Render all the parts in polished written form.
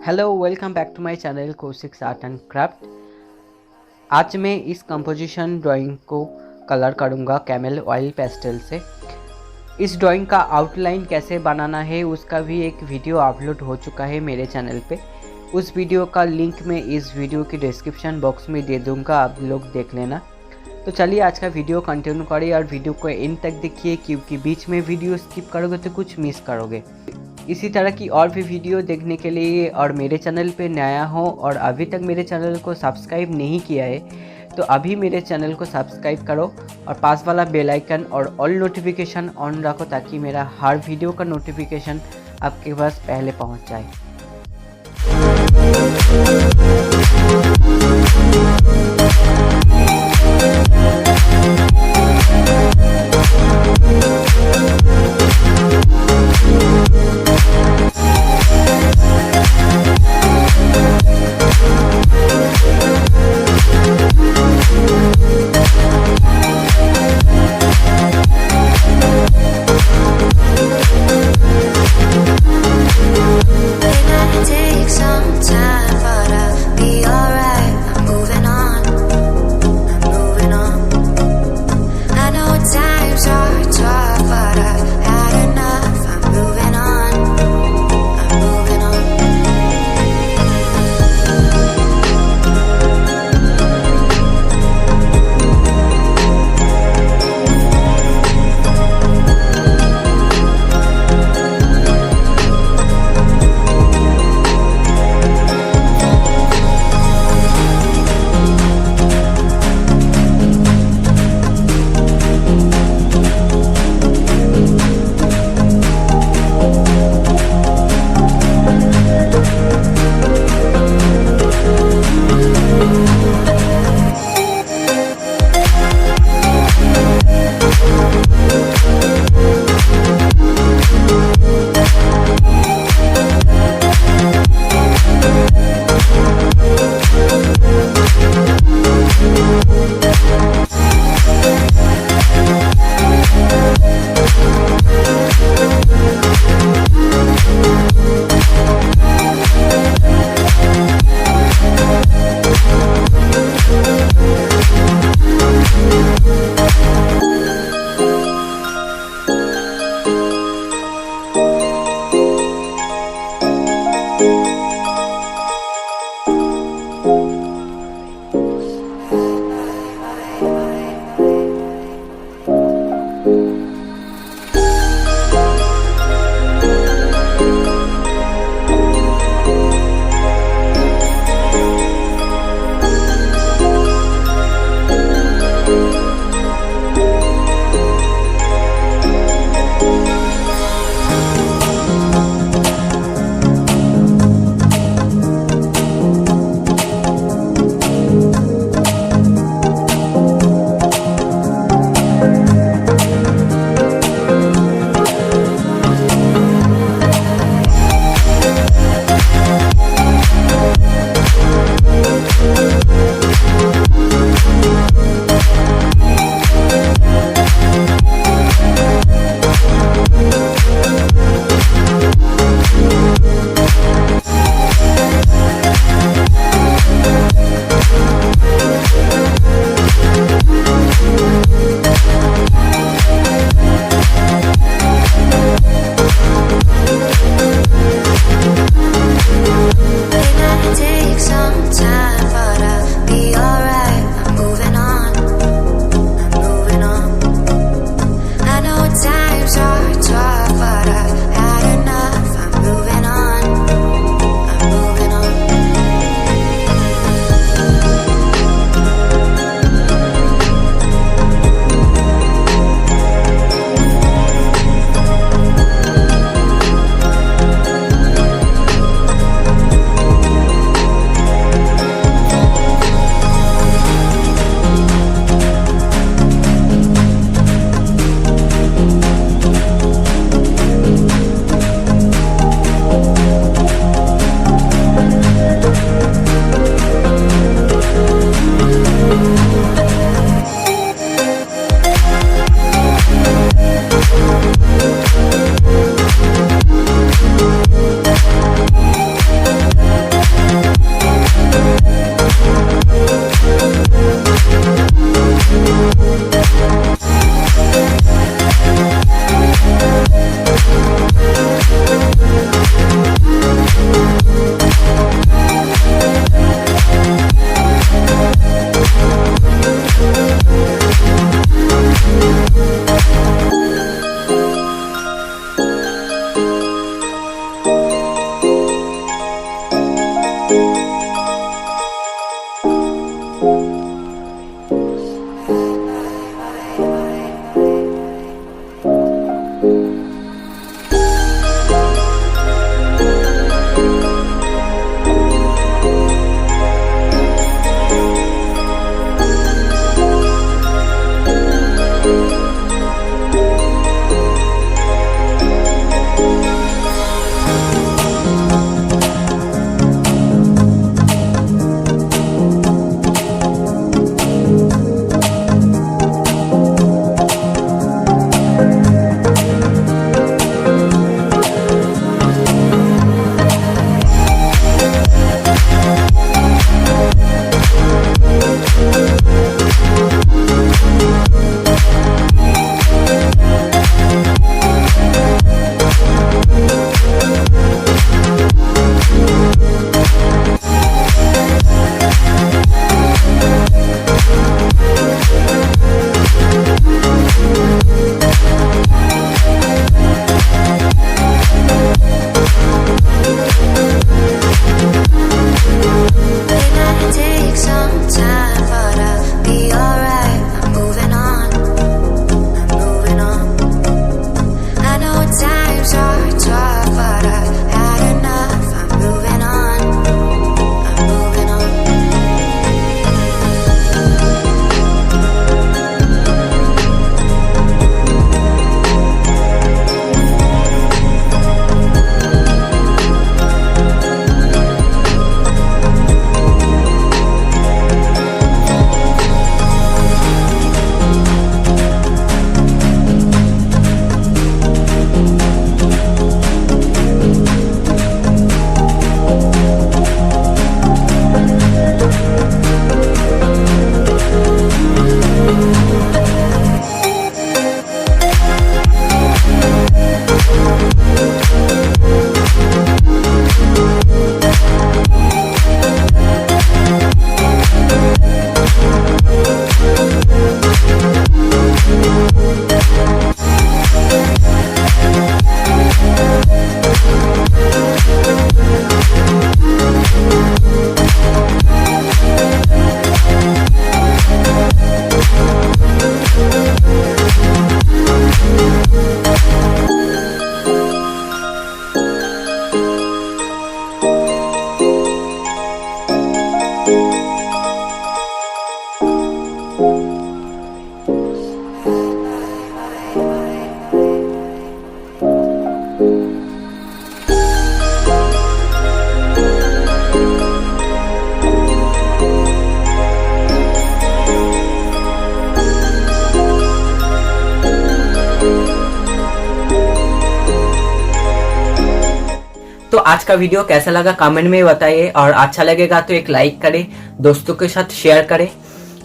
Hello, welcome back to my channel Kaushik art and craft. आज मैं इस कंपोजिशन ड्राइंग को कलर करूँगा कैमल ऑयल पेस्टल से। इस ड्राइंग का आउटलाइन कैसे बनाना है उसका भी एक वीडियो अपलोड हो चुका है मेरे चैनल पे। उस वीडियो का लिंक मैं इस वीडियो की डिस्क्रिप्शन बॉक्स में दे दूँगा, आप लोग देख लेना। तो चलिए आज का वीडियो कंटिन्यू करिए और वीडियो को एंड तक देखिए, क्योंकि बीच में वीडियो स्किप करोगे तो कुछ मिस करोगे। इसी तरह की और भी वीडियो देखने के लिए और मेरे चैनल पे नया हो और अभी तक मेरे चैनल को सब्सक्राइब नहीं किया है तो अभी मेरे चैनल को सब्सक्राइब करो और पास वाला बेल आइकन और ऑल नोटिफिकेशन ऑन रखो ताकि मेरा हर वीडियो का नोटिफिकेशन आपके पास पहले पहुंच जाए। तो आज का वीडियो कैसा लगा कमेंट में बताइए, और अच्छा लगेगा तो एक लाइक करें, दोस्तों के साथ शेयर करें।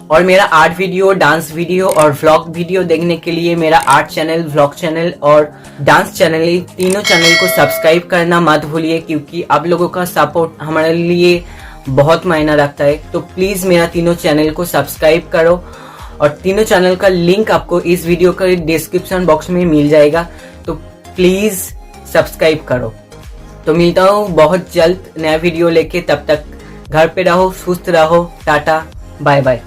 और मेरा आर्ट वीडियो, डांस वीडियो और व्लॉग वीडियो देखने के लिए मेरा आर्ट चैनल, व्लॉग चैनल और डांस चैनल, तीनों चैनल को सब्सक्राइब करना मत भूलिए, क्योंकि आप लोगों का सपोर्ट हमारे लिए बहुत मायना रखता है। तो प्लीज मेरा तीनों चैनल को सब्सक्राइब करो, और तीनों चैनल का लिंक आपको इस वीडियो के डिस्क्रिप्शन बॉक्स में मिल जाएगा, तो प्लीज सब्सक्राइब करो। तो मिलता हूँ बहुत जल्द नया वीडियो लेके, तब तक घर पे रहो, सुस्त रहो, टाटा बाय बाय।